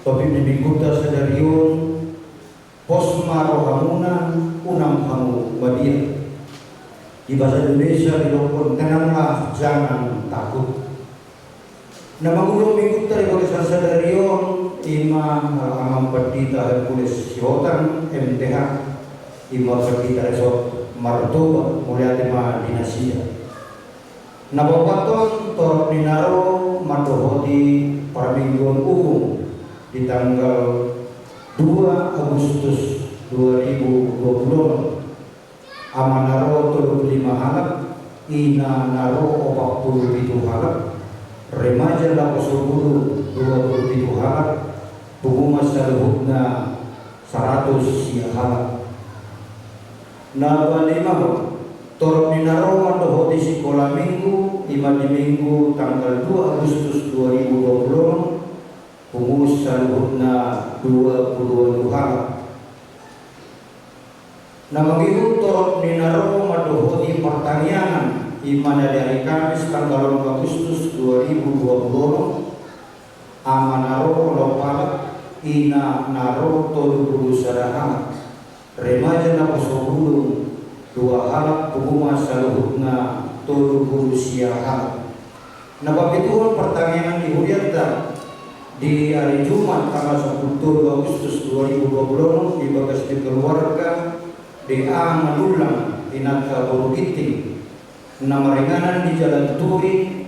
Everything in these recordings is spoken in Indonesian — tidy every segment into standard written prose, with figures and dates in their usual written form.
Topi nimikuta sa dariyon, posma rohamunan, unang kamu badia. Di bahasa Indonesia dilokon, tenanglah jangan takut. Na magulong mikuta di Kolesan sa dariyon, ima amang perdita Hercules Sihotan, MTH, ima perdita resort Martoba, mulai tema dinasiya. Nababaton torok ninaro madohodi Parminggon Umum di tanggal 2 Agustus 2020. Amanaro 35 halak, ina naro 47 halak, remaja la 27 halak, penguma saluhutna 100 halak. Nabalima torok ninaro madohodi sekolah minggu, ima di minggu tanggal 2 Agustus 2020, pengus saluhutna 22 halak. Namagihu torok ninaro madohodi pertanian, ima dari Kamis tanggal 2 Agustus 2020, amanaro lopalak, ina naro tolu halak, remaja na posogulu 2 halak, penguma saluhutna 30 halak. Nababituan pertanian di Huriata di hari Jumat tanggal 10 Agustus 2020 di bagas di keluarga DA Madulang Inaka Borugiting, nama ringanan di Jalan Turi,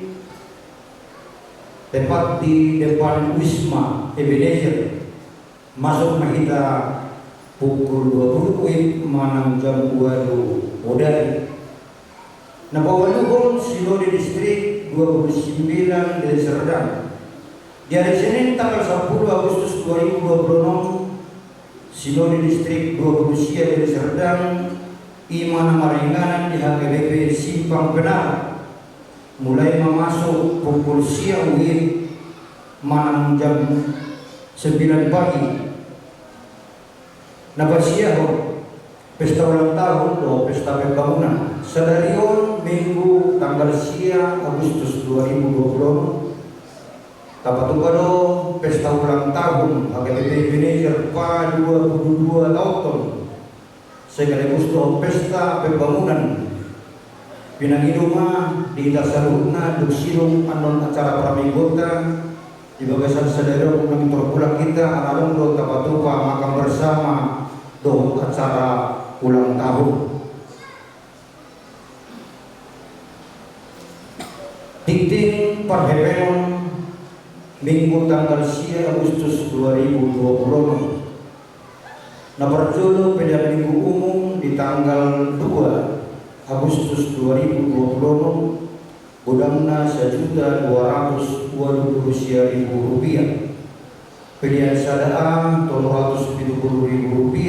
tepat di depan Wisma Ebenezer. Masuk mahita pukul 20 WIB manang jam 2 Odari. Nabawaluhon Silori Distrik 29 Deli Serdang. Di hari Senin tanggal 10 Agustus 2026, Silori Distrik 20 Deli Serdang, Imana Maringanan di HKBP Simpang Benar, mulai memasuk pukul siang WIB manang jam 9 pagi. Napasiyaho pesta ulang tahun atau pesta pembangunan Sadarion minggu tanggal siang Agustus 2020. Tapatupado pesta ulang tahun HKBP Ebenezer PA 22 tahun sekaligus do pesta pembangunan pinangiduma di dasaruhna duksilung anon acara pramigota di bagasan sadarion kami terpulang kita alam do tapatupa makam bersama do acara ulang tahun. Dikting Parhepenon minggu tanggal siang Agustus 2020. Naperjolo pada minggu umum di tanggal 2 Agustus 2020, godamna Rp1.220.000. Pilihan sadaan Rp170.000,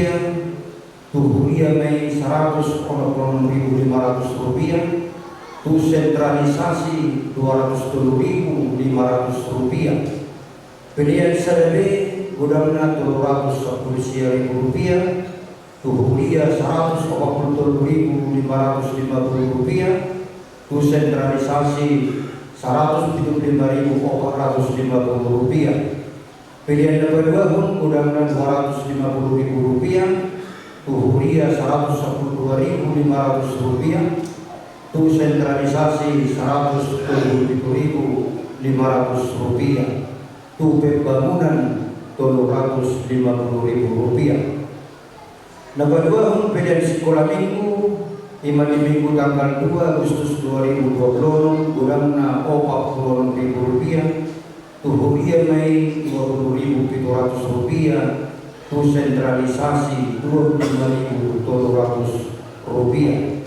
tuhuria Mei Rp100.500, tu sentralisasi Rp210.500. Pilihan sadade godamna Rp210.000, tuhuria Rp140.550, tu sentralisasi Rp175.450. Pilihan kedua pun udangnya Rp250.000, tuhuria Rp112.500, tu sentralisasi Rp177.500, tu pembangunan Rp250.000. Kedua pun pilihan sekolah minggu ima di minggu tanggal 2 Agustus 2020 udangnya Rp40.000, tuhuria Mei Rp20.700, tu sentralisasi Rp25.700.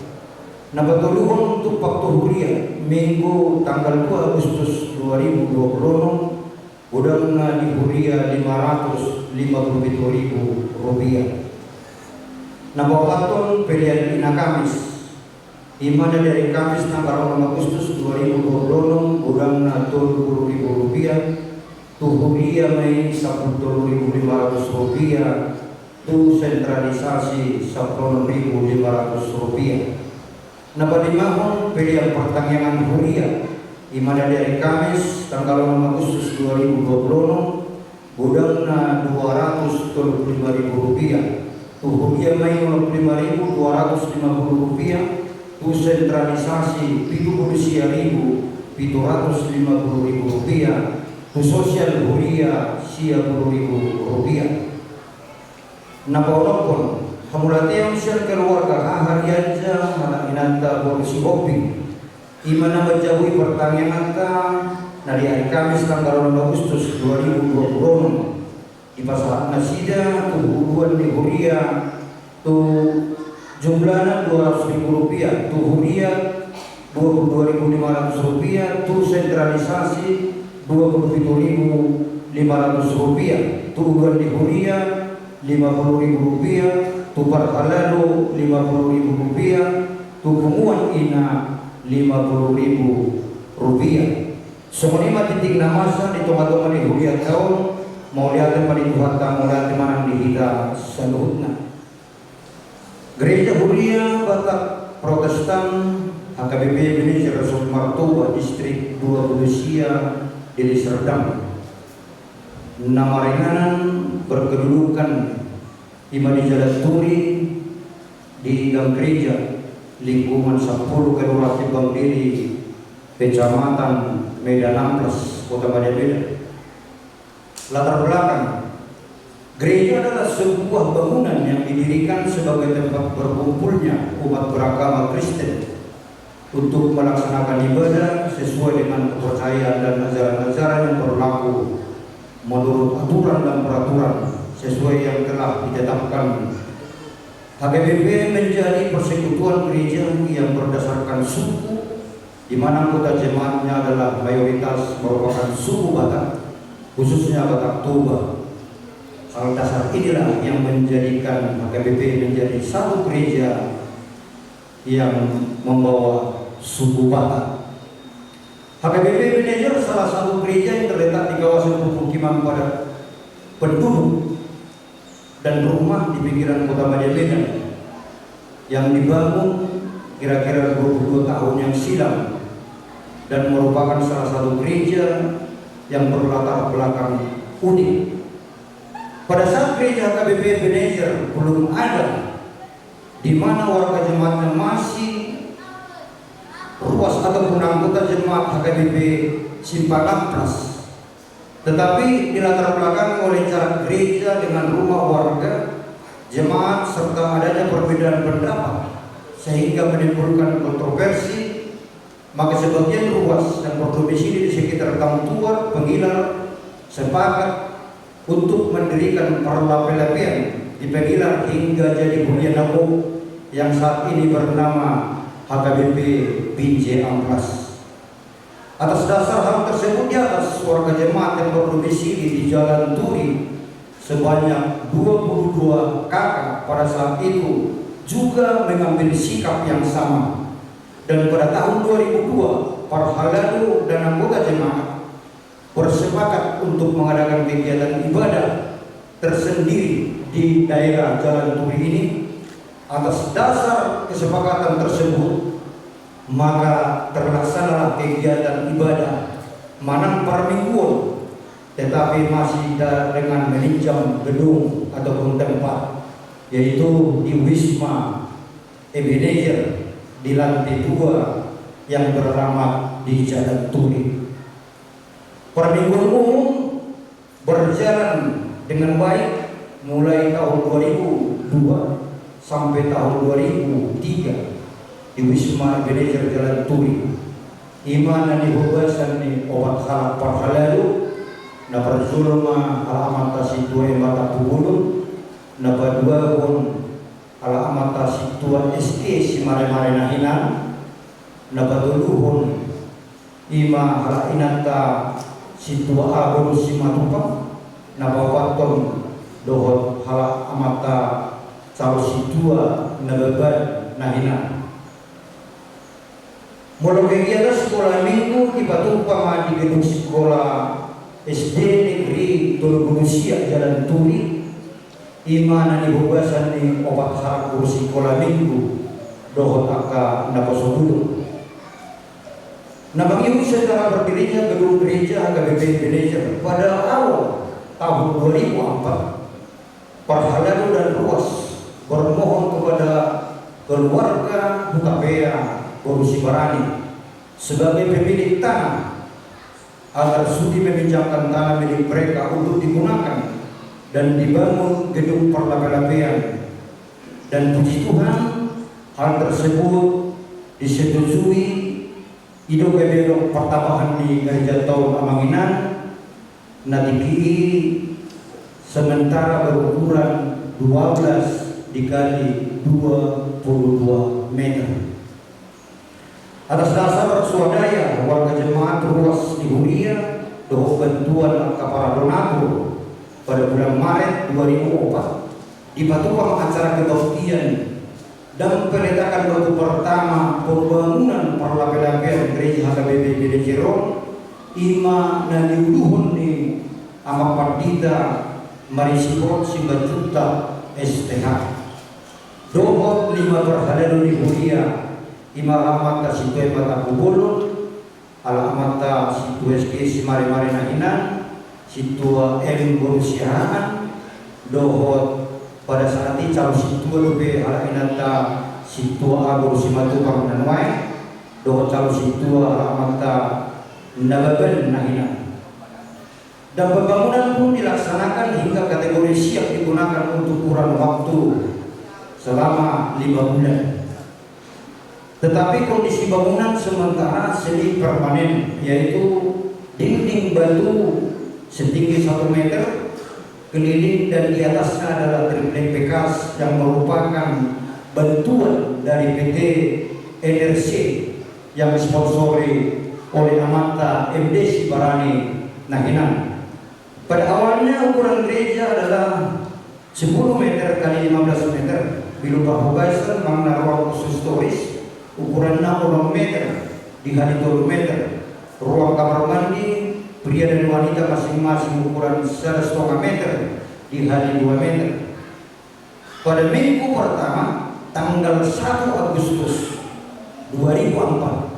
Nabatuluhon untuk tuhuria minggu tanggal 2 Agustus 2020 udangnya di huria Rp557.000. Nabawaton pilihan ina Kamis imana dari Kamis tanggal 6 Agustus 2020 udangna Rp20.000, tuhuria Mei Rp10.500, tu sentralisasi Rp10.500. Napadimahon pilihan pertanian huria imana dari Kamis tanggal 6 Agustus 2020 gudangna Rp235.000, tu hunian mai Rp25.250, tu sentralisasi Rp750.000, tu sosial huria Rp10.000. Napaulapon hamulatiang siya keluarga harian siya mana inanta polisi hobi imana menjauhi pertanyaan dari hari Kamis tanggal 6 Agustus 2020 di pasar nasida tuhuruan di huria tu jumlahnya Rp200.000, tu huria Rp22.500, tu sentralisasi Rp27.500, tu uruan di huria Rp50.000, tu parhalalu Rp50.000, tu punguan ina Rp50.000. Semuanya titik namasa di tengah-tengah di huria tahun mau lihat pada Tuhan mau lihat mana di kita seluruhnya. Gereja Huria Batak Protestan HKBP Ebenezer Rasul Martoba Distrik 2 Besia Deli Serdang. Nama ringanan berkedudukan di Jalan Turi di gang gereja lingkungan 10 Kelurahan Bang Deli, Kecamatan Medan Amplas, Kota Madya. Latar belakang gereja adalah sebuah bangunan yang didirikan sebagai tempat berkumpulnya umat beragama Kristen untuk melaksanakan ibadah sesuai dengan kepercayaan dan ajaran-ajaran yang berlaku menurut aturan dan peraturan sesuai yang telah ditetapkan. HKBP menjadi persekutuan gereja yang berdasarkan suku, di mana anggota jemaatnya adalah mayoritas merupakan suku Batak, khususnya Batak Toba. Hal dasar inilah yang menjadikan HKBP menjadi satu gereja yang membawa suku Batak. HKBP Ebenezer salah satu gereja yang terletak di kawasan pemukiman padat penduduk dan rumah di pinggiran Kota Madya Medan yang dibangun kira-kira 22 tahun yang silam dan merupakan salah satu gereja yang berlatar belakang unik. Pada saat gereja HKBP Ebenezer belum ada, di mana warga jemaatnya masih ruas ataupun anggota jemaat HKBP Simpang Amplas, tetapi dilatar belakang oleh cara gereja dengan rumah warga jemaat serta adanya perbedaan pendapat sehingga menimbulkan kontroversi. Maka sebagian ruas yang berdomisili di sekitar Tamtua, Pengilar sepakat untuk mendirikan perlapis-lapian di Pengilar hingga jadi hunian Namo yang saat ini bernama HKBP Binjai Amplas. Atas dasar hal tersebut di atas warga jemaat yang berdomisili di Jalan Turi sebanyak 22 kakak pada saat itu juga mengambil sikap yang sama. Dan pada tahun 2002 Parhalalu dan anggota jemaat bersepakat untuk mengadakan kegiatan ibadah tersendiri di daerah Jalan Turi ini. Atas dasar kesepakatan tersebut, maka terlaksanalah kegiatan ibadah Manang Parmingguan, tetapi masih dengan meninjau gedung ataupun tempat, yaitu di Wisma Ebenezer di lantai 2 yang beralamat di Jalan Turi. Parmingguan umum berjalan dengan baik mulai tahun 2002 sampai tahun 2003 di Wisma Ebenezer Jalan Turi. Imana di hubasan ni obat halak parhalalu na persulma alamat situa yang Batak Tubulun na badua pun alamat situa SK si mare-mare nahinan na baduluhun ima hala inata situa abon si matupak na bawaton dohot hala amata Salah situa nababat nahina. Mula kegiatan sekolah minggu dipatumpang di gedung sekolah SD Negeri Tulugunusia Jalan Turi. Imana di hubasan di obat haraku sekolah minggu dohot aka naposodulu. Nabang ibu setelah berdirinya gedung gereja HKBP Ebenezer pada awal tahun 2004, Parhalalu dan Ruas bermohon kepada keluarga Hutapea Boru Sibarani sebagai pemilik tanah agar sudi meminjamkan tanah milik mereka untuk digunakan dan dibangun gedung perlape-lapean. Dan puji Tuhan, hal tersebut disetujui Ido Gebelok pertambahan di Gereja Tahun Amanginan Nadiki sementara berukuran 12 dikali 22 meter. Atas dasar swadaya warga jemaat Ruas di Huria doa bantuan kepada donatur pada bulan Maret 2004 dipatukan acara kebaktian dan peletakan batu pertama pembangunan perlape-lapean Gereja HKBP Gede Jeron ima na diuduhun ni ama Pardita Marisikot Simbajuta STH dohot 5 Parhalalu di Huria ima alamata situe mata kubulun alamata situ SK Simare-mare Nahinan situa M Borusiaan dohot pada saat ini calon situa lebih ala inata situa Borusimatu Pangdanwai dohot calon situa alamata Nababan Nahinan. Dan pembangunan pun dilaksanakan hingga kategori siap digunakan untuk kurun waktu selama 5 bulan. Tetapi kondisi bangunan sementara semi permanen, yaitu dinding batu setinggi 1 meter, keliling dan di atasnya adalah triplek bekas yang merupakan bantuan dari PT NRC yang disponsori oleh Amata MD Sibarani Nahinan. Pada awalnya ukuran gereja adalah 10 meter kali 15 meter, Bilupa Hubaisan Mangna ruang khusus turis ukuran 60 meter dikali 20 meter, ruang kamar mandi pria dan wanita masing-masing ukuran 1,5 meter dikali 2 meter. Pada minggu pertama tanggal 1 Agustus 2004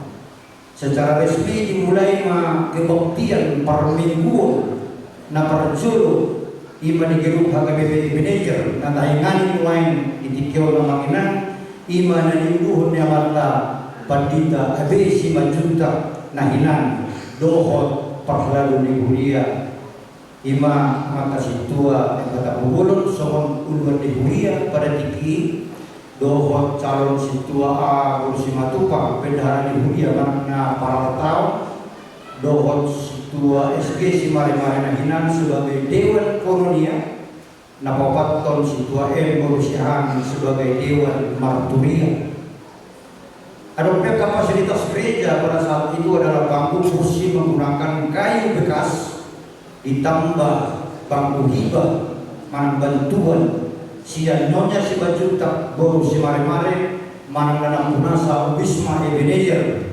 secara resmi dimulai kebaktian permingguan na parjolo ima di gedung HKBP Manager na taingan wain itikyo na Manginan ima na niluhon niya mata Pardita Abesi Majunta Nahinan dohot Parhalalu ni Huria ima mata situa kata bubulon sohon uluan di Huria pada tiki dohot calon situa Borusimatupa pendahara di Huria makna para tahun dohot situa SG Simare-mare Nahinan sebagai Dewan Kolonia napapaton situa M Borusiaan sebagai Dewan Marturia. Adapun kapasitas gereja pada saat itu adalah bangku kursi menggunakan kayu bekas ditambah bangku hibah manang bantuan sian Nyonya Sibajuta Boru Simare-mare manang lanang punasa Wisma Ebenezer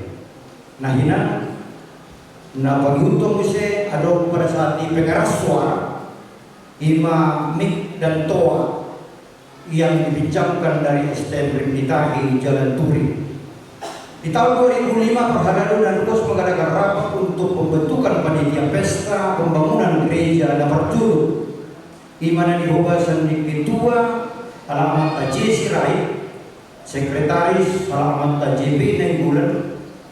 Nahinan na paghiutong bisa ada pada saat di pengeras suara ima mik dan toa yang dipinjamkan dari STM Rimditahi Jalan Turi. Di tahun 2005 Parhalalu dan Ruas mengadakan rapat untuk pembentukan panitia pesta pembangunan gereja dan perjuru di mana dihubasan di ketua alamat Jesi Rai, sekretaris alamat JB Nenggulan,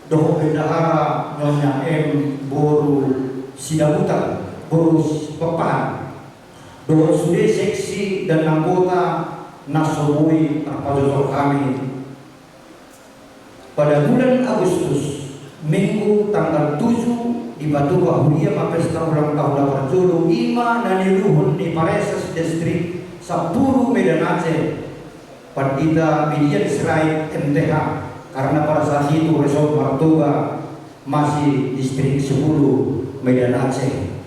doh bendahara Nyonya M Boru Sidabutan, Boru Pepan, doh sude seksi dan anggota Nasobui terpajok kami. Pada bulan Agustus, minggu tanggal 7 di Batu Huria pesta ulang tahun Parjolo ima naniluhun di Pareses Distrik Sapuru Medan Aceh Pardita Bidian Serai MTH karena pada saat itu Resort Martoba masih distrik 10 Medan Aceh.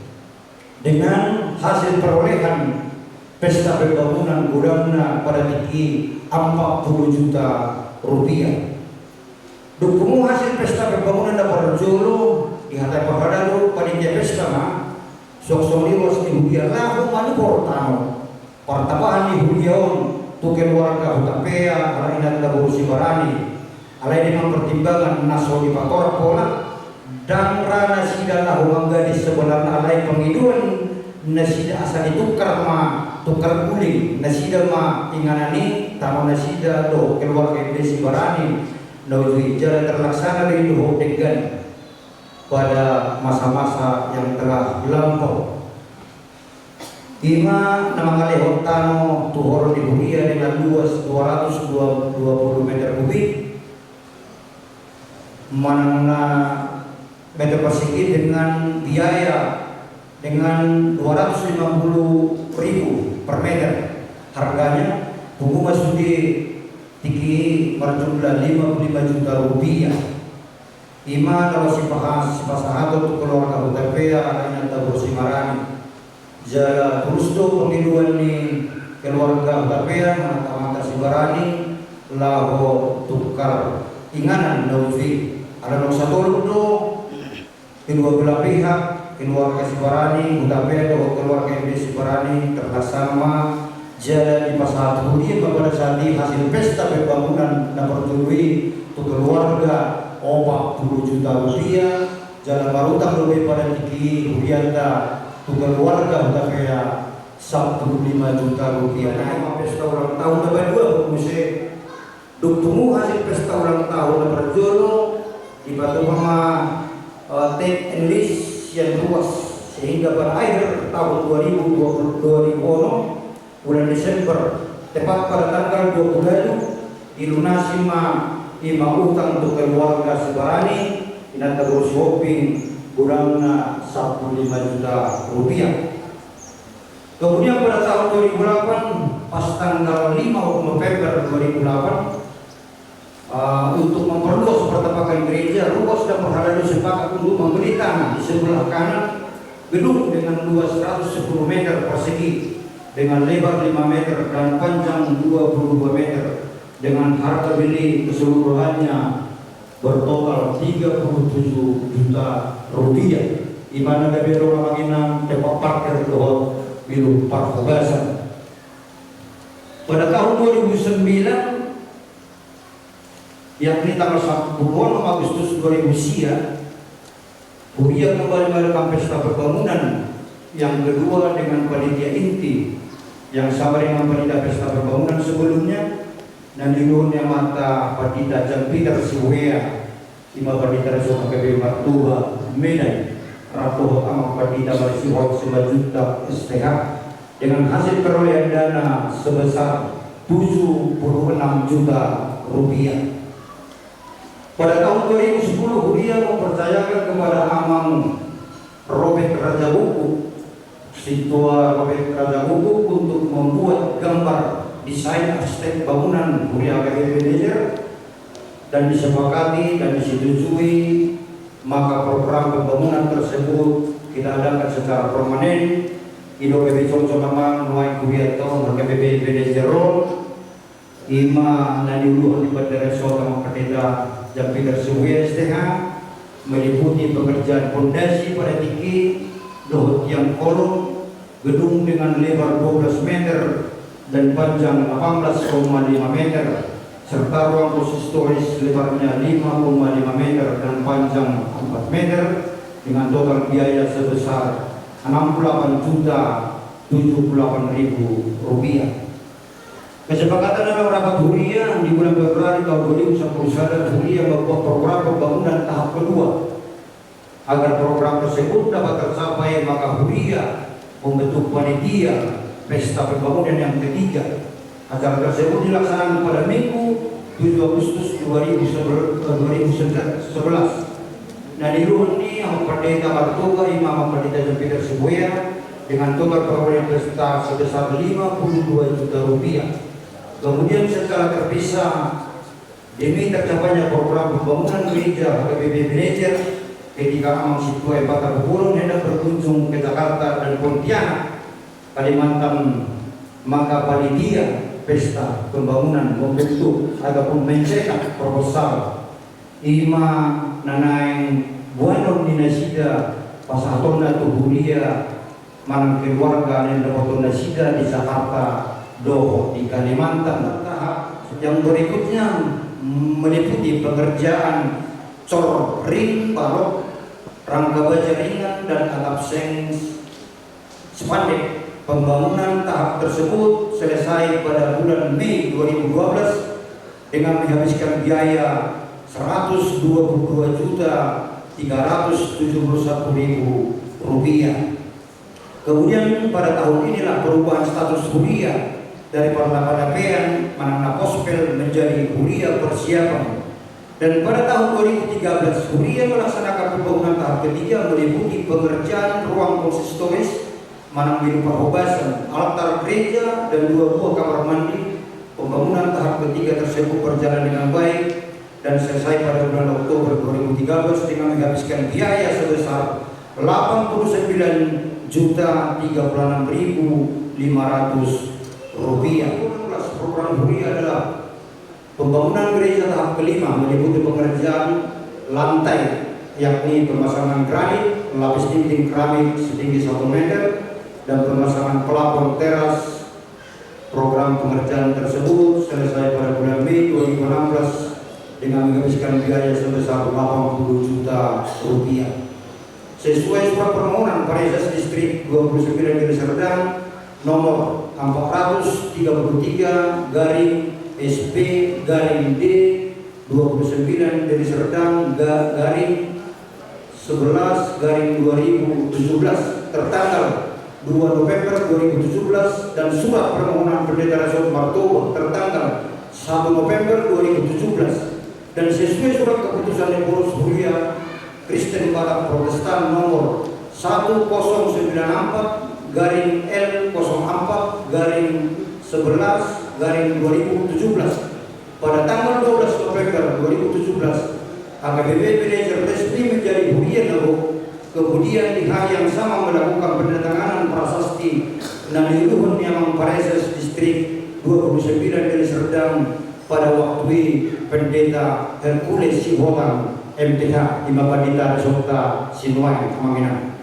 Dengan hasil perolehan pesta pembangunan gudangna pada tinggi 40 juta rupiah. Dukung hasil pesta pembangunan Parjolo di Hatai Parhalalu panitia pesta sok-sok liwas di Huria lahu manu portano pertambahan di Huriaon tuken warga Hutapea Rainat Boru Sibarani alai dengan pertimbangan naso di Pakora pola dan rana sidang lahu mangga di sebelah alai pengiduan nasida asa ditukar ma tukar guling nasida ma inganani tamu nasida do keluarga desi barani no jalan terlaksana dari luhur degan pada masa-masa yang telah lampau. Ima nama kali hotano tuhor di Huria dengan luas 220 meter kubik, mana meter persegi dengan biaya dengan 250.000 per meter. Harganya buku masudi tinggi berjumlah 55 juta rupiah. Ima kalau si pasahato untuk keluarga Hutapea adanya tabur Simarani. Jala terus do pemiluan ni keluarga Hutapea mata-mata Simarani laho tukar inganan Naufi. Ada dong satu do kedua belah pihak keluarga Simarani Hutapea do keluarga Simarani terlaksana jala di pasahato dia pada saat hasil pesta pembangunan dan pertului untuk keluarga 40 juta rupiah. Jalan barutang lebih pada tinggi Hurianta untuk keluarga Hutapea 15 juta rupiah. Nah, pesta ulang tahun dapat dua musik duktumu hasil pesta ulang tahun berjono di batu mama take and list yang luas sehingga berakhir tahun 2020 bulan Desember tepat pada tanggal 20 dilunasi ima utang untuk keluarga Sibarani dan terus shopping kurangnya 15 juta rupiah. Kemudian pada tahun 2008 pas tanggal 5 November 2008 untuk memperluas pertapakan gereja, ruas dan berhala sepakat untuk membeli tanah di sebelah kanan gedung dengan luas 110 meter persegi dengan lebar 5 meter dan panjang 22 meter dengan harga beli keseluruhannya bertotal 37 juta rupiah. Di mana dari orang Maginang tempat parkir doh bilu parkogasan. Pada tahun 2009 yakni tanggal 10 Agustus 2000 Huria kembali melakukan pesta pembangunan yang kedua dengan panitia inti yang sama dengan panitia pesta pembangunan sebelumnya. Dan di dunia mata Patita Jampiter Siwea Ima Patita Resona KB Martua Medan Ratu Amang Patita Marisihok 9 juta STH dengan hasil perolehan dana sebesar 76 juta rupiah. Pada tahun 2010 Huria mempercayakan kepada Amang Robert Raja Buku Situa Robert Raja Buku untuk membuat gambar desain arsitek bangunan Huria KBP Manager dan disepakati dan disetujui, maka program pembangunan tersebut kita adakan secara permanen. Ido KBP Conco Mamang Nuai Huria tahun KBP Manager Ima Nadiuluh di Bandara Sota Makateda Jampiter Suwia STH meliputi pekerjaan fondasi pada tinggi doh tiang kolom gedung dengan lebar 12 meter dan panjang 18,5 meter serta ruang konsistoris lebarnya 5,5 meter dan panjang 4 meter dengan total biaya sebesar 68.078.000 rupiah. Kesepakatan dalam rapat Huria di bulan Februari tahun 2011 Huria membuat program pembangunan tahap kedua. Agar program tersebut dapat tercapai maka Huria membentuk panitia pesta pembangunan yang ketiga. Acara tersebut dilaksanakan pada Minggu 7 Agustus 2011. Nah di Ruhni yang Pendeta Martoga Imam Pendeta Jampiter Sibuya dengan total perolehan pesta sebesar 52 juta rupiah. Kemudian setelah terpisah demi tercapainya program pembangunan gereja KBP Manager ketika Amang Situa Batar Burung hendak berkunjung ke Jakarta dan Pontianak Kalimantan, maka panitia pesta pembangunan membentuk ataupun mencetak proposal Ima Nanaing Buanon Dinasida Pasatona Tuhulia Manang keluarga dan Dapatona Sida di Jakarta Doho di Kalimantan. Tahap yang berikutnya meliputi pekerjaan cor ring balok rangka baja ringan dan atap seng Sepandek pembangunan tahap tersebut selesai pada bulan Mei 2012 dengan menghabiskan biaya 122.371.000 rupiah. Kemudian pada tahun inilah perubahan status huria dari Parlapadapean Manana Kospel menjadi huria persiapan. Dan pada tahun 2013 huria melaksanakan pembangunan tahap ketiga meliputi pengerjaan ruang konsistoris, Manang Biru Parhobasan, altar gereja dan 2 buah kamar mandi. Pembangunan tahap ketiga tersebut berjalan dengan baik dan selesai pada bulan Oktober 2013 dengan menghabiskan biaya sebesar 89.036.500 rupiah. Program huria adalah pembangunan gereja tahap kelima meliputi pengerjaan lantai, yakni pemasangan granit, lapis dinding keramik setinggi 1 meter, dan pemasangan pelafon teras. Program pengerjaan tersebut selesai pada bulan Mei 2016 dengan menghabiskan biaya sebesar 80 juta rupiah. Sesuai surat permohonan Parejas Distrik 29 Deli Serdang nomor 433 garing SP garing D 29 Deli Serdang garing 11 garing 2017 tertanggal 2 November 2017 dan surat permohonan Pendeta Rasul Martoba tertanggal 1 November 2017 dan sesuai surat keputusan Pengurus Huria Kristen Batak Protestan nomor 1094 garing L04 garing 11 garing 2017 pada tanggal 12 November 2017 AKBP Manajer resmi menjadi Huria Nabo. Kemudian di hari yang sama melakukan penandatanganan prasasti Naniluhun Yamang Parejas Distrik 29 Deli Serdang pada waktu Pendeta Hercules Sihotan MTH Imabadita Resokta Sinuai Manginan.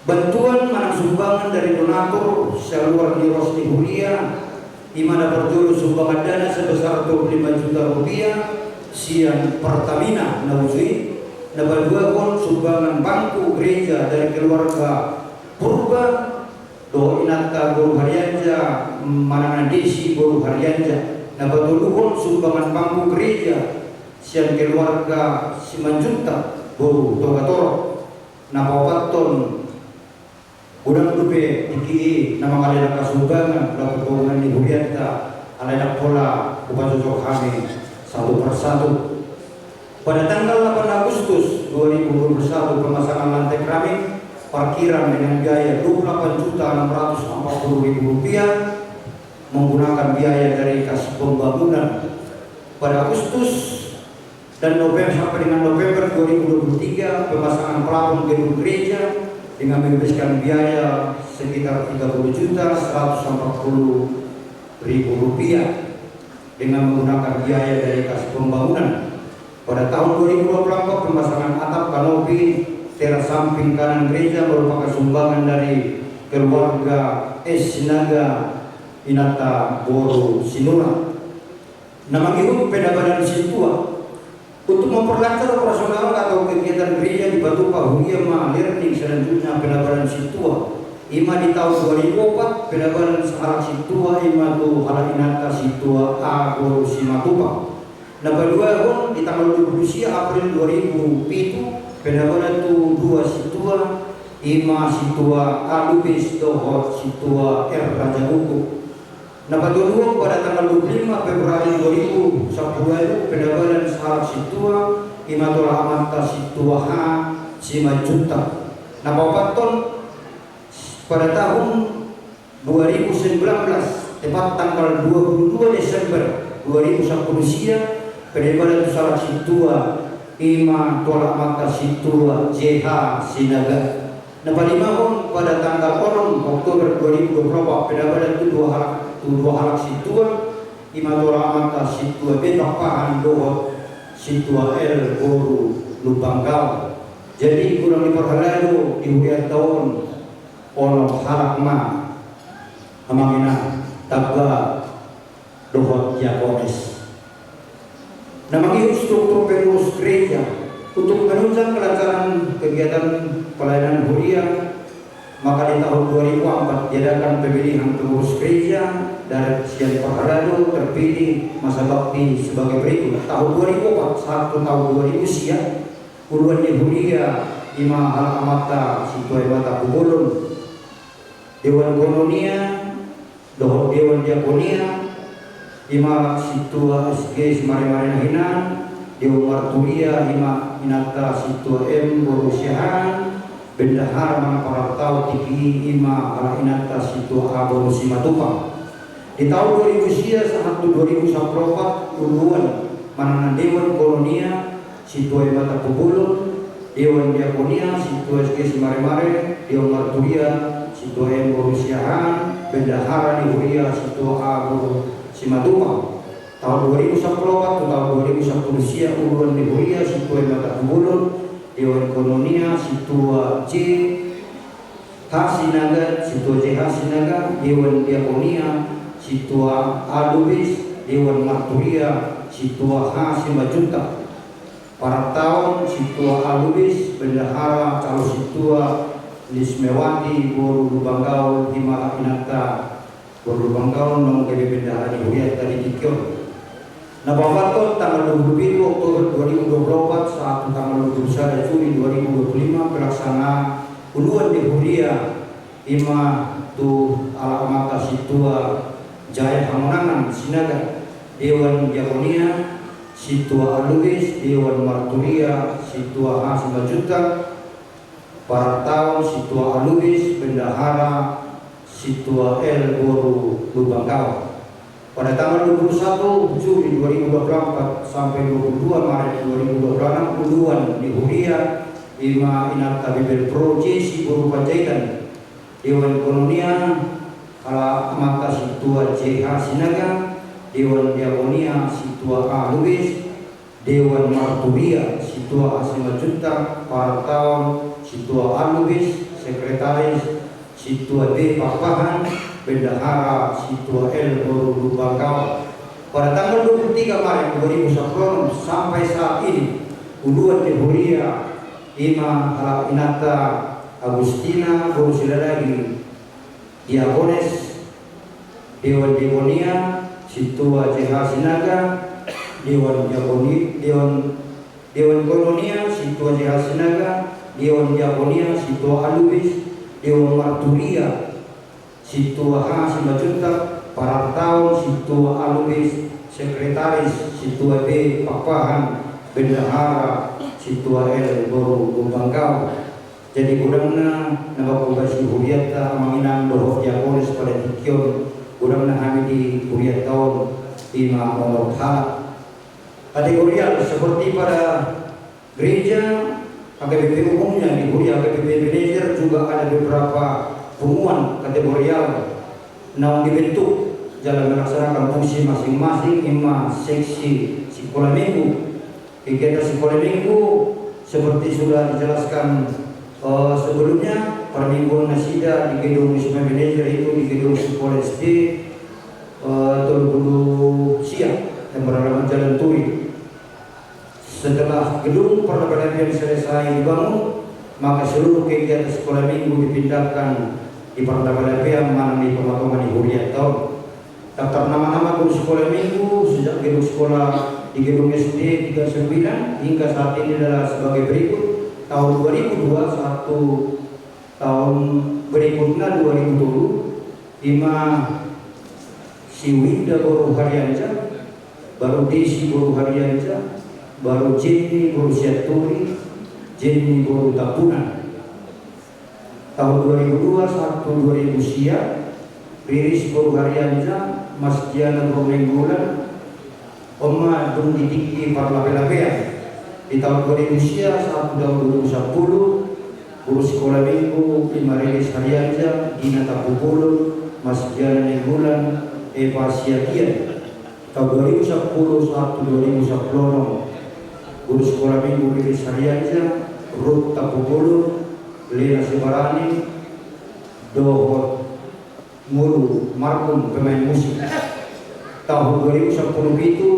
Bantuan manang sumbangan dari donatur seluar di Rosni Huria Imana berjuru sumbangan dana sebesar 25 juta rupiah sian Pertamina Nauzui. Dapat 2 kon sumbangan bangku gereja dari keluarga Purba Do Inata Guru Haryanja Manana Desi Guru Haryanja. Dapat 2 kon sumbangan bangku gereja sian keluarga Simanjunta Guru Togatoro. Napawaton Udang dupe iki nama kalian kasumbangan dapat hubungan di Hurianta alainak pola upacocok kami satu persatu. Pada tanggal 8 Agustus 2021 pemasangan lantai keramik parkiran dengan biaya 28.640.000 rupiah menggunakan biaya dari kas pembangunan. Pada Agustus dan November sampai dengan November 2023 pemasangan plafon gedung gereja dengan menghabiskan biaya sekitar 30.140.000 rupiah dengan menggunakan biaya dari kas pembangunan. Pada tahun 2024 pemasangan atap kanopi teras samping kanan gereja merupakan sumbangan dari keluarga Sinaga Inata Boru Sinura. Nama hidup Pedabadan Situa untuk memperlancar operasional atau kegiatan gereja di Batu Huria Ma Learning selanjutnya Pedabadan Situa. Ima di tahun 2004 Pedabadan Saharak Situa Ima tu Halak Inata Situa A Boru Simatupa. Nomor 2 di tanggal 20 April 2007 Pedabadan tu 2 Situa Ima Situa A Lubis Dohot Situa R Raja Hukum. Nomor 2 pada tanggal 25 Februari 2010 Pedabadan Saharak Situa Ima Tola Amanta Situa H Simajunta. Nama Paton pada tahun 2019 tepat tanggal 22 Desember 2010 siang Pedabadan Saharak Situa Ima Tola Amanta Situa JH Sinaga. Nama 5 pada tanggal 6 Oktober 2024 Pedabadan itu 2 halak Situa Ima Tola Amanta Situa Betak Pahan Dohot Situa L Boru Lubangkau. Jadi kurang diperhalado di Huria tahun Olok halak ma Amangina Tabba Dohot Yakones. Nama itu struktur pengurus gereja untuk menunjang kelancaran kegiatan pelayanan Huria Maka di tahun 2004 diadakan pemilihan pengurus gereja. Dari sekian Pahalado terpilih masa bakti sebagai berikut. Tahun 2004 satu tahun 2000 siap puluhan Yehudia Ima Al-Amata Situai Mata Pugulun Dewan Kononia Dewan Diakonia Ima Situa SG Semari-Mari Nahinan Dewan Marturia Ima Inata Situa M Borusiahan Bendahara Manaparatau Tiki Ima Ala Inata Situa A Borusimatupang. Di tahun 2000 sia satu 2004 uluan Manana Dewan Kolonia Situa Mata Pugulun Dewan Diakonia Situa SG Semari-Mari Dewan Marturia Situa M Borusiahan Bendahara di Huria Situa A Simatupang. Tahun 2004 ke tahun 2010 sia uluan di Huria Situa Mata Pugulun Dewan Kolonia Situa J Hasinaga Situa J Hasinaga Dewan Diakonia Situa Alubis Dewan Marturia Situa H Simajuta. Para tahun Situa Alubis Bendahara Calo Situa Lismewati Boru Lubanggaul Himala Inata Boru Lubanggaul Menggede Bendahara di Huria tadi Dikion. Nabawato tanggal 27 Oktober 2024 saat tanggal 21 Juli 2025 pelaksana uluan di Huria Ima tu Alamata Situa Jaya Hamonangan Sinaga Dewan Diakonia Situa Alubis Dewan Marturia Situa A Simajuta. Para tahun Situa Alubis Bendahara Situa L Boru Lubanggaul. Pada tanggal 21 Juli 2024 sampai 22 Maret 2026 uluan di Huria Ima Inata Bibel Pro Jesi Boru Panjaitan Dewan Kolonia Ala Mata Situa JH Sinaga Dewan Diakonia Situa A Lubis Dewan Marturia Situa A Simajuta. Para tahun Situa A Lubis Sekretaris Situa D Papahan Bendahara Situa L Boru Lubanggaul. Pada tanggal 23 Maret 2010 sampai saat ini uluan di Huria Ima Ala Inata Agustina Boru Silalagi Diakones Dewan Diakonia Situa JH Sinaga Dewan Kolonia Situa JH Sinaga Dewan Diakonia Situa Alubis Dewan Marturia Situa H Simajuta. Para tahun Situa Alubis Sekretaris Situa D Papahan Bendahara Situa L Boru Lubanggaul. Jadi kurangna nabakubasi huriata manginang dohok Diakonis pada Dikion kurangna kami di huriat tahun Ima Nomor Halak kategorial seperti pada gereja AKBP umumnya di Huria AKBP manager juga ada beberapa pengumuman kategorial yang dibentuk dalam melaksanakan fungsi masing-masing. Ima seksi sekolah minggu. Kegiatan sekolah minggu seperti sudah dijelaskan sebelumnya, permingguan nasida di gedung Wisma Manager itu di gedung sekolah SD Tolbulu Siang yang beralamat Jalan Turi. Setelah gedung perlengkapan selesai dibangun, maka seluruh kegiatan sekolah minggu dipindahkan di perlengkapan yang mana di pemakaman di Huria tahun. Daftar nama-nama guru sekolah minggu sejak gedung sekolah di gedung SD 39 hingga saat ini adalah sebagai berikut. Tahun 2002 satu tahun berikutnya 2020 Ima Siwinda Boru Harianja, baru Desi Boru Harianja, baru Jenny Boru Siaturi, Jenny Boru Tapunan. Tahun 2002 satu 2000 Sia Riris Boru Harianja, Mas Diana Boru Menggulan, Oma Dung Didiki Parlapelapean. Di tahun 2000 sia saat tahun 2010 guru sekolah minggu Ima Riris Harianja, Dina Tapupulun, Mas Diana Menggulan, Eva Siatian. Tahun 2010 saat 2010 guru sekolah minggu Riris Harianja, Ruth Tapupulun, Lena Sebarani, Dohot Mulu Markum pemain musik. Tahun 2010 itu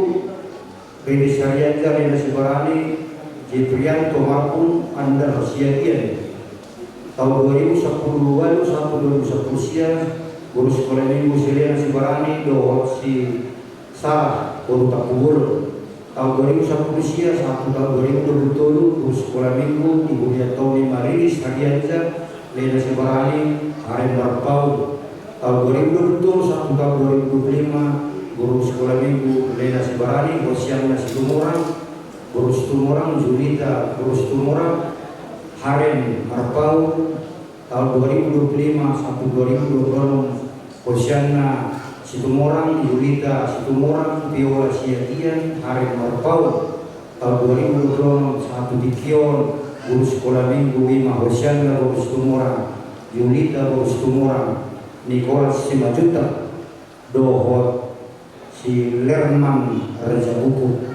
Riris Harianja, Lena Sebarani, Jiprianto Markum, Andar Siatian. tahun 2010 lalu sampai 2010 siang guru sekolah minggu Siliana Sibarani doa si Sarah guru tak kubur tahun 2010 siang sampai tahun 2020 guru sekolah minggu Ibu Yatoni Marilis Hadianza Lena Sibarani Haren Barpau tahun 2020 sampai tahun 2025 guru sekolah minggu Lena Sibarani Bosiana Situmorang guru Situmorang Julita guru Situmorang Haren Barpau tahun 2025 sampai 2026 Bosiana Situmorang Julita Situmorang Piola Siatian Haren Barpau tahun 2026 satu Dikion guru sekolah minggu Wima Bosiana guru Situmorang Julita guru Situmorang Nicholas Simajuta Dohot si Lerman Raja Buku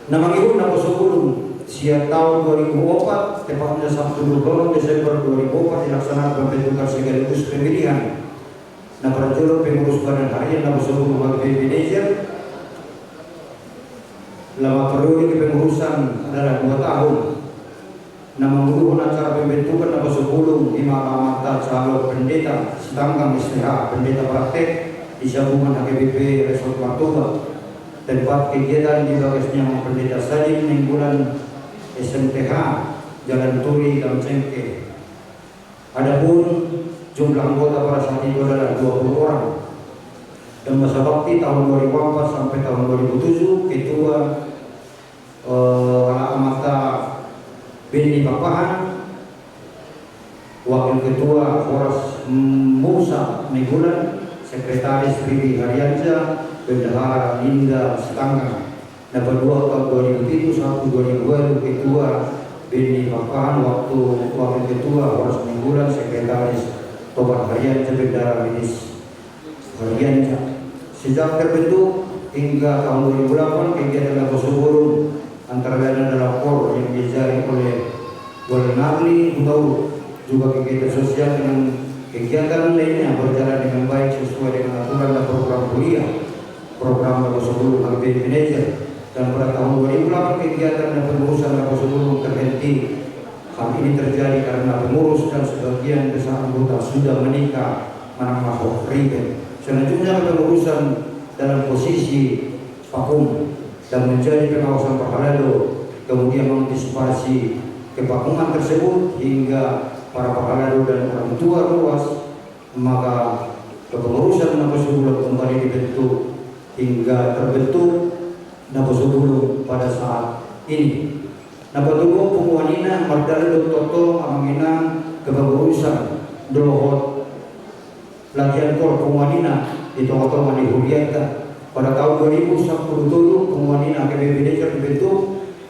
nama ibu nama sebelum sia tahun 2004 tepatnya Sabtu 20 Desember 2004 dilaksanakan pembentukan sekaligus pemilihan nah perjuru pengurus badan harian nama sebelum bagi manajer lama periode kepengurusan adalah 2 tahun nama merupakan acara pembentukan nama sebelum di Makamata calon pendeta sedangkan istirahat pendeta praktek di Gabungan HKBP Resort Martoba tempat kegiatan di bagasnya pendeta Salim mingguan SMTH Jalan Turi dan Cengke. Adapun jumlah anggota pada saat itu adalah 20 orang. Dan masa bakti tahun 2004 sampai tahun 2007 ketua Amata Beni Papahan, wakil ketua Horas Musa Minggulan, sekretaris Riri Haryanza, bendahara Linda Setangga. Nah kedua tahun 2007 sampai 2002 ketua Beni Papahan, waktu wakil ketua Horas Minggulan, sekretaris Tobar Haryanza, bendahara Minis Haryanza. Sejak terbentuk hingga tahun 2008 kegiatan Lakoso Burung antara lain adalah KOR yang dijaring oleh Walnarli atau juga kegiatan sosial dengan kegiatan lainnya berjalan dengan baik sesuai dengan aturan dan program kuliah program Lakoso Burung HKBP Manager. Dan pada tahun 2008 kegiatan dan pengurusan Lakoso Burung terhenti. Hal ini terjadi karena pengurus dan sebagian besar anggota sudah menikah menanggung ribet. Selanjutnya pengurusan dalam posisi vakum dan menjadi pengawasan Pahalado, kemudian mengantisipasi kevakuman tersebut hingga para Pahalado dan orang tua luas, maka kepengurusan Lakoso Burung kembali dibentuk hingga terbentuk Lakoso Burung pada saat ini. Napatugo pumuanina Magdaleno Toto Amanginang kepengurusan Dohot latihan kor pumuanina itu atau mani Huliata pada tahun 2010 pumuanina HKBP Manager dibentuk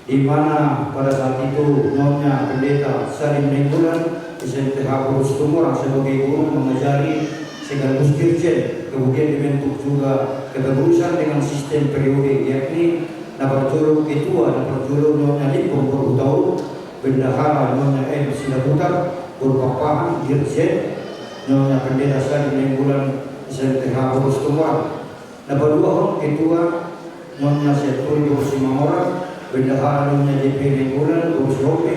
di mana pada saat itu Nyonya Pendeta Salim Minggulan SMTH Kurus Tumorang sebagai guru mengajari sekaligus dirjen. Kemudian dibentuk juga kepengurusan dengan sistem periode yakni Naparjuru Ketua dan Naparjuru Nyonya Limpong Berhutau, Bendahara Nyonya M. Silabutar, Berpapahan Dirjen, Nyonya Pendeta Salim Minggulan SMTH Kurus Tumorang. Naparjuru Ketua Nyonya Seturi Bersimamora, Bendahara Nyonya JP Minggulan Kurus Hope,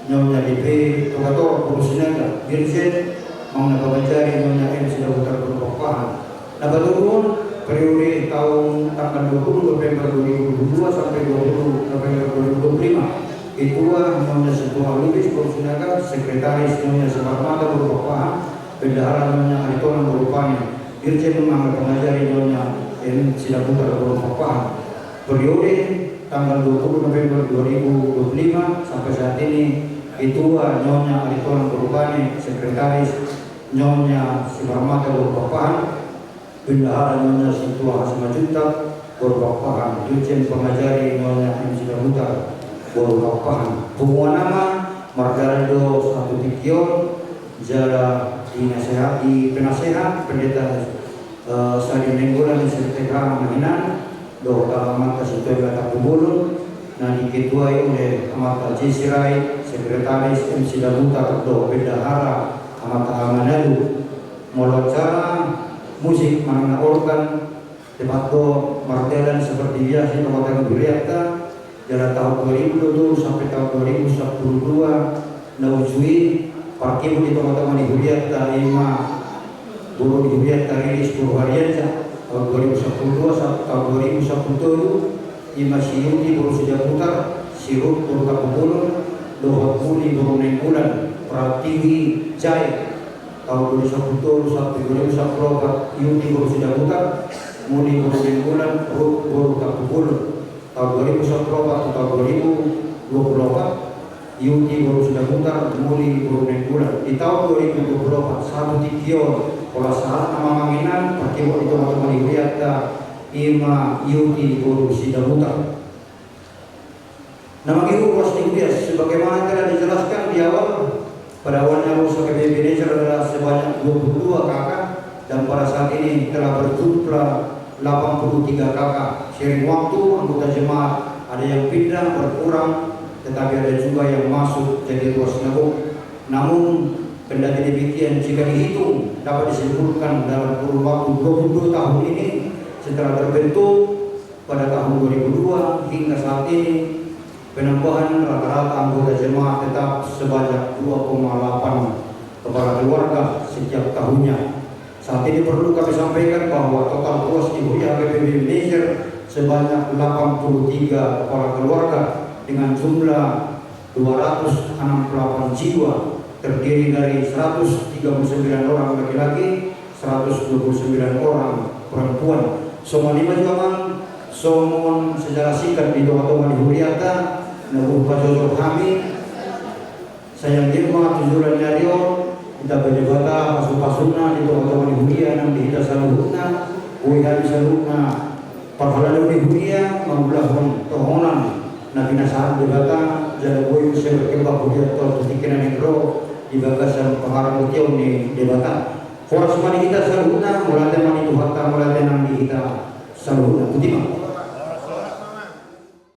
Nyonya DP Tokator Kurus Naga, Dirjen, Mangna Pabajari Nyonya M. Silabutar Berpapahan. Naparjuru periode tahun tanggal 20 November 2022 sampai 20 November 2025 Ketua Nyonya Setua Lubis Kursunaga, Sekretaris Nyonya Sebarmata Berpapahan, Bendahara Nyonya Aritonan Berupani, Dirjen Mangga Pengajari Nyonya M. Silabutar Berpapahan. Periode tanggal 20 November 2025 sampai saat ini Ketua Nyonya Aritonan Berupani, Sekretaris Nyonya Sebarmata Berpapahan, Bendahara Nyonya Situa Hasimajuta Berpapahan, Dirjen Pengajari Nyonya M. Silabutar Berpapahan. Pengumuman nama Margarado Satu Tikion, Jala dinasehati penasehat Pendeta Salim Minggulan SMTH Manginan, Dr. Amata Sitoy Batakubulun, nah diketuai oleh Amata Jesirai, Sekretaris M. Silabutar do Bendahara Amata Amanadu. Mulai acara musik mana organ debato martelan seperti biasa di Kota Guriata dari tahun 2020 sampai tahun 2012 na ujui parkimu di teman-teman dihuriat ima guru dihuriat rilis 10 harian tahun 2010 sampai tahun 2017 ima siyuti guru sudah putar sirut guru kapupulun doha kuli guru nengkulan pratiwi jaya tahun 2010 sampai 2014 yuti guru sudah putar muli guru nengkulan guru kapupulun tahun 2014 tahun 2024 Yuti baru sudah putar muli guru nengkulan di tahun 2024 satu tikion pola saat nama manginan pakai itu teman-teman lihat ima Yuti baru sudah putar nama itu posting bias sebagaimana telah dijelaskan di awal pada awalnya rusa KPB Manager adalah sebanyak 22 kakak dan pada saat ini telah berjumlah 83 kakak sharing waktu anggota jemaat ada yang pindah berkurang tetapi ada juga yang masuk jadi ruas sinagog. Namun kendati demikian jika dihitung dapat disimpulkan dalam kurun waktu 22 tahun ini setelah terbentuk pada tahun 2002 hingga saat ini penambahan rata-rata anggota jemaah tetap sebanyak 2,8 kepala keluarga setiap tahunnya. Saat ini perlu kami sampaikan bahwa total ruas di Huriah KPB Manager sebanyak 83 kepala keluarga dengan jumlah 268 jiwa terdiri dari 139 orang laki-laki, 129 orang perempuan. Semua lima juga somon secara singkat di doa-doa di Huriata, nabuh pasosok kami, sayang dirma tujuran nyario, kita berdebata pasuk-pasukna di doa-doa di Huria nang dihita saluhuna, uihan saluhuna, parhalan di Huria, mamulahon tohonan. Nabi Nasar dibata jadi boy saya berkembang kuliah tol ketikinan negro di bagasan pengarang utiau ni debata. Foras mani kita saluna mulai mani Tuhan mulai nang di kita saluna. Kutima.